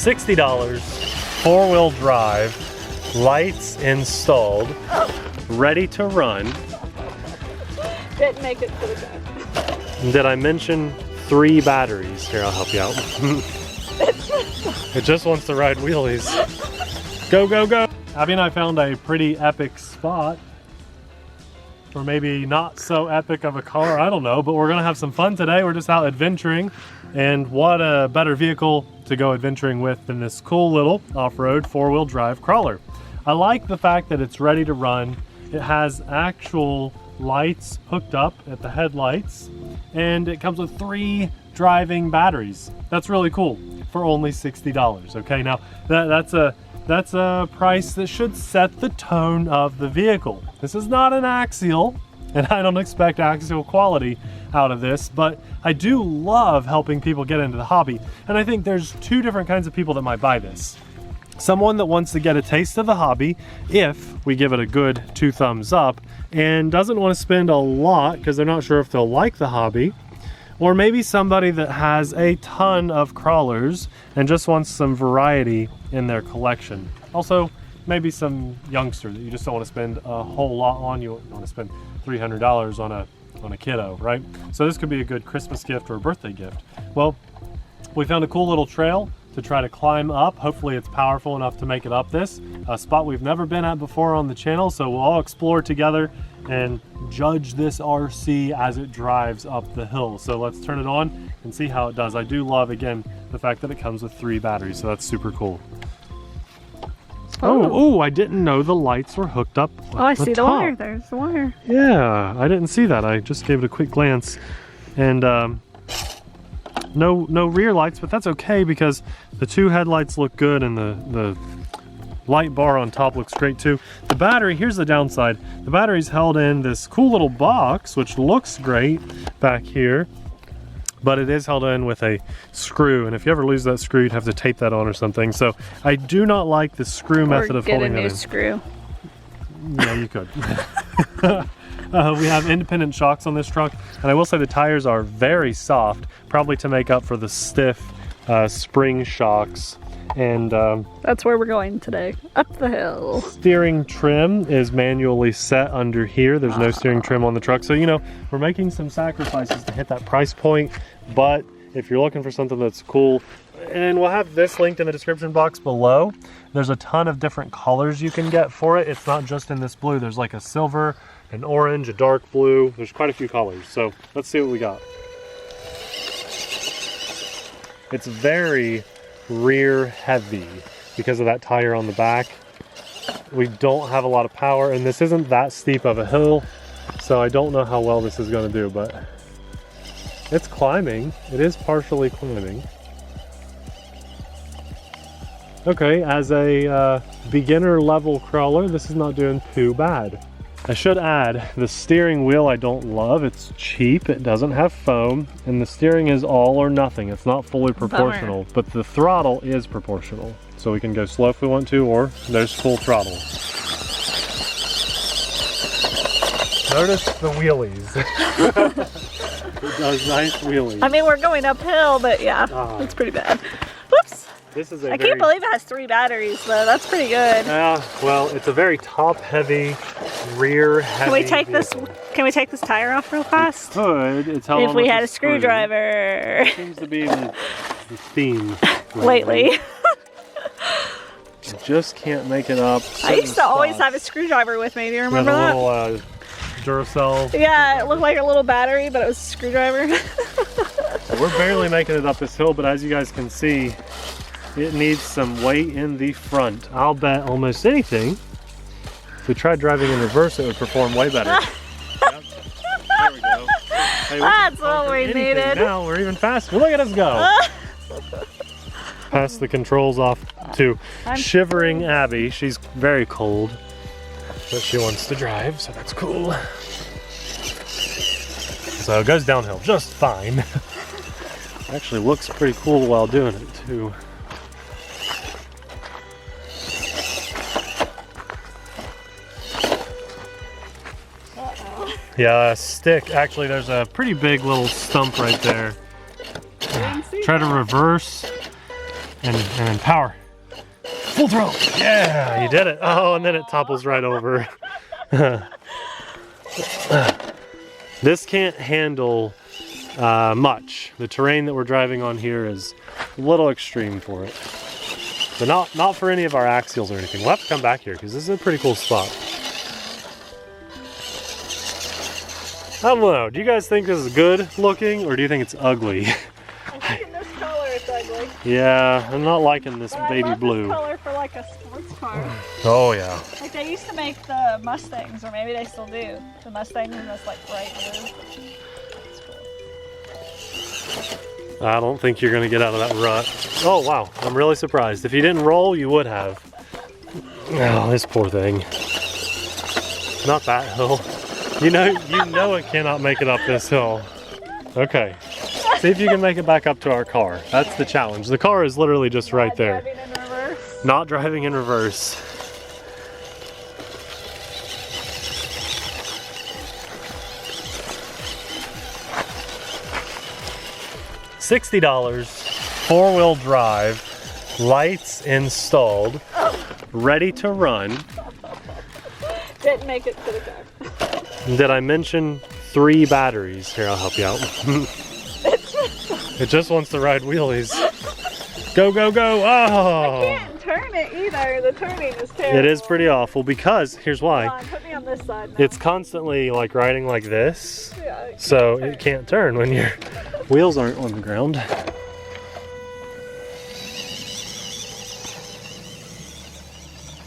$60, four-wheel drive, lights installed, ready to run. Didn't make it to the back. Did I mention 3 batteries? Here, I'll help you out. It just wants to ride wheelies. Go, go, go. Abby and I found a pretty epic spot. Or maybe not so epic of a car, I don't know, but we're gonna have some fun today. We're just out adventuring, and what a better vehicle to go adventuring with than this cool little off-road four-wheel drive crawler. I like the fact that it's ready to run. It has actual lights hooked up at the headlights, and it comes with 3 driving batteries. That's really cool for only $60. Okay, now that's a price that should set the tone of the vehicle. This is not an axial, and I don't expect axial quality out of this, but I do love helping people get into the hobby. And I think there's 2 different kinds of people that might buy this. Someone that wants to get a taste of the hobby, if we give it a good 2 thumbs up, and doesn't want to spend a lot because they're not sure if they'll like the hobby. Or maybe somebody that has a ton of crawlers and just wants some variety in their collection. Also, maybe some youngster that you just don't want to spend a whole lot on. You want to spend $300 on a kiddo, right? So this could be a good Christmas gift or a birthday gift. Well, we found a cool little trail to try to climb up. Hopefully it's powerful enough to make it up this. A spot we've never been at before on the channel, so we'll all explore together and judge this RC as it drives up the hill. So let's turn it on and see how it does. I do love, again, the fact that it comes with 3 batteries, so that's super cool. Oh, I didn't know the lights were hooked up. Oh, I see the wire. There's the wire. Yeah, I didn't see that. I just gave it a quick glance. And no rear lights, but that's okay because the 2 headlights look good and the light bar on top looks great too. The battery, here's the downside. The battery's held in this cool little box, which looks great back here, but it is held in with a screw, and if you ever lose that screw, you'd have to tape that on or something. So I do not like the screw method of holding it in. Get a new screw. Yeah, you could. We have independent shocks on this truck, and I will say the tires are very soft, probably to make up for the stiff spring shocks. And that's where we're going today, up the hill. Steering trim is manually set under here. There's no steering trim on the truck, so you know we're making some sacrifices to hit that price point. But if you're looking for something that's cool, and we'll have this linked in the description box below. There's a ton of different colors you can get for it. It's not just in this blue. There's like a silver, an orange, a dark blue. There's quite a few colors. So let's see what we got. It's very rear heavy because of that tire on the back. We don't have a lot of power, and this isn't that steep of a hill, so I don't know how well this is going to do, but it's climbing. It is partially climbing. Okay, as a beginner level crawler, this is not doing too bad. I should add, the steering wheel I don't love. It's cheap, it doesn't have foam, and the steering is all or nothing. It's not fully proportional, but the throttle is proportional. So we can go slow if we want to, or there's full throttle. Notice the wheelies. It does nice wheelies. I mean, we're going uphill, but yeah, it's pretty bad. Whoops. This is a I can't believe it has 3 batteries though. That's pretty good. Yeah, well, it's a very top-heavy, rear-heavy. Can we take this? Can we take this tire off real fast? We could. It's held if we had a screw. screwdriver. Seems to be the theme lately. Just can't make it up. I used to always have a screwdriver with me. Do you remember that? Little Duracell. Yeah, it looked like a little battery, but it was a screwdriver. So we're barely making it up this hill, but as you guys can see, it needs some weight in the front. I'll bet almost anything, if we tried driving in reverse, it would perform way better. Yep. There we go. Hey, that's what we needed. Now we're even faster. Look at us go. Pass the controls off to shivering Abby. She's very cold, but she wants to drive, so that's cool. So it goes downhill just fine. Actually looks pretty cool while doing it too. Yeah, a stick. Actually, there's a pretty big little stump right there. Try to reverse. and then power. Full throttle. Yeah, you did it. Oh, and then it topples right over. This can't handle much. The terrain that we're driving on here is a little extreme for it. But not for any of our axials or anything. We'll have to come back here because this is a pretty cool spot. I don't know. Do you guys think this is good looking or do you think it's ugly? I think in this color it's ugly. Yeah, I'm not liking this But baby I love blue. This color for like a sports car. Oh yeah. Like they used to make the Mustangs, or maybe they still do. The Mustangs in this like bright blue. It's cool. I don't think you're gonna get out of that rut. Oh wow, I'm really surprised. If you didn't roll, you would have. Oh, this poor thing. Not that hill. You know it cannot make it up this hill. Okay. See if you can make it back up to our car. That's the challenge. The car is literally just right there. Driving in reverse. Not driving in reverse. $60, four-wheel drive, lights installed, ready to run. Didn't make it to the car. Did I mention 3 batteries? Here, I'll help you out. It just wants to ride wheelies. Go, go, go. Oh! I can't turn it either. The turning is terrible. It is pretty awful because, here's why. Come on, put me on this side now. It's constantly like riding like this. Yeah, So it can't turn when your wheels aren't on the ground.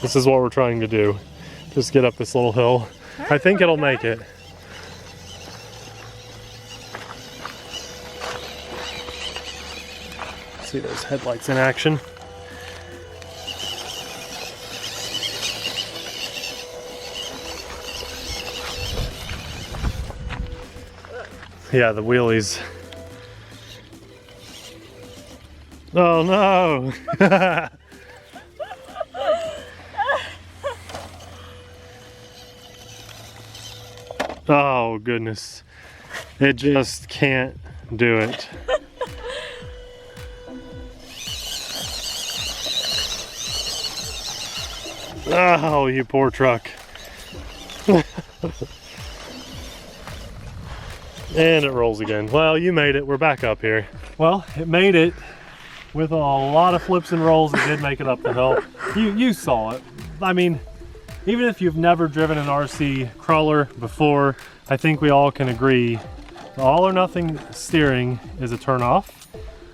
This is what we're trying to do. Just get up this little hill. I think it'll make it. See those headlights in action. Yeah, the wheelies. Oh no! Oh goodness. It just can't do it. Oh, you poor truck. And it rolls again. Well, you made it. We're back up here. Well, it made it with a lot of flips and rolls. It did make it up the hill. You saw it. I mean, even if you've never driven an RC crawler before, I think we all can agree all or nothing steering is a turn off.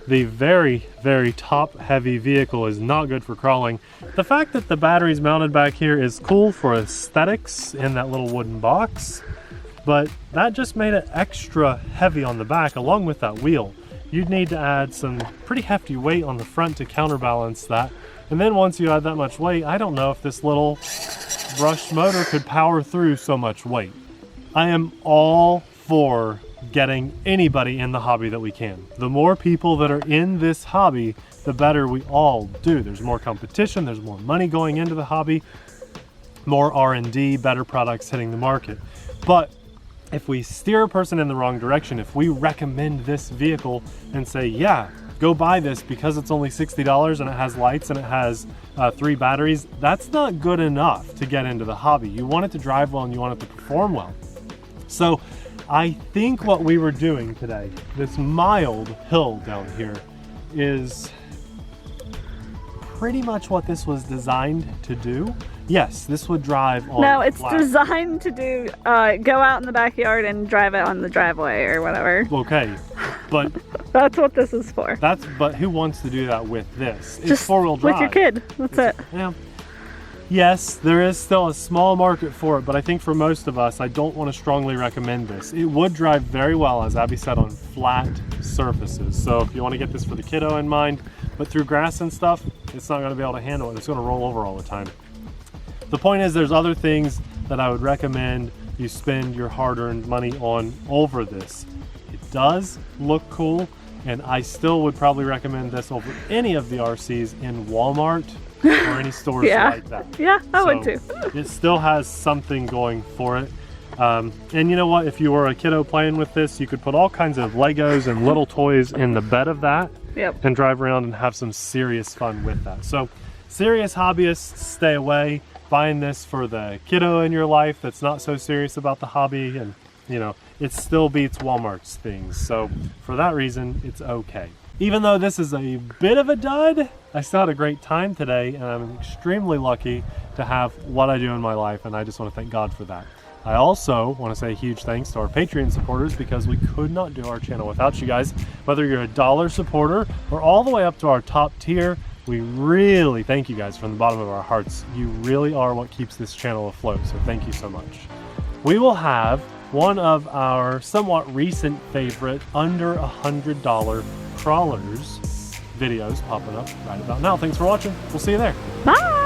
The very, very top heavy vehicle is not good for crawling. The fact that the battery's mounted back here is cool for aesthetics in that little wooden box, but that just made it extra heavy on the back along with that wheel. You'd need to add some pretty hefty weight on the front to counterbalance that. And then once you add that much weight, I don't know if this little brushed motor could power through so much weight. I am all for getting anybody in the hobby that we can. The more people that are in this hobby, the better we all do. There's more competition, there's more money going into the hobby, more R&D, better products hitting the market. But if we steer a person in the wrong direction, if we recommend this vehicle and say, yeah, go buy this because it's only $60 and it has lights and it has 3 batteries, that's not good enough to get into the hobby. You want it to drive well and you want it to perform well. So I think what we were doing today, this mild hill down here, is pretty much what this was designed to do. Yes, this would drive on No, it's flat. designed to do, go out in the backyard and drive it on the driveway or whatever. Okay, but That's what this is for. but who wants to do that with this? It's Just 4-wheel drive. with your kid, that's it. Yeah. Yes, there is still a small market for it, but I think for most of us, I don't want to strongly recommend this. It would drive very well, as Abby said, on flat surfaces. So if you want to get this for the kiddo in mind, but through grass and stuff, it's not going to be able to handle it. It's going to roll over all the time. The point is, there's other things that I would recommend you spend your hard-earned money on over this. It does look cool, and I still would probably recommend this over any of the RCs in Walmart or any stores like that. Yeah, I would too. It still has something going for it. And you know what? If you were a kiddo playing with this, you could put all kinds of Legos and little toys in the bed of that. Yep. and drive around and have some serious fun with that. So serious hobbyists, stay away. Buying this for the kiddo in your life that's not so serious about the hobby, and you know, it still beats Walmart's things. So for that reason, it's okay. Even though this is a bit of a dud, I still had a great time today, and I'm extremely lucky to have what I do in my life, and I just want to thank God for that. I also want to say a huge thanks to our Patreon supporters, because we could not do our channel without you guys. Whether you're a $1 supporter or all the way up to our top tier, we really thank you guys from the bottom of our hearts. You really are what keeps this channel afloat, so thank you so much. We will have one of our somewhat recent favorite under $100 crawlers videos popping up right about now. Thanks for watching. We'll see you there. Bye.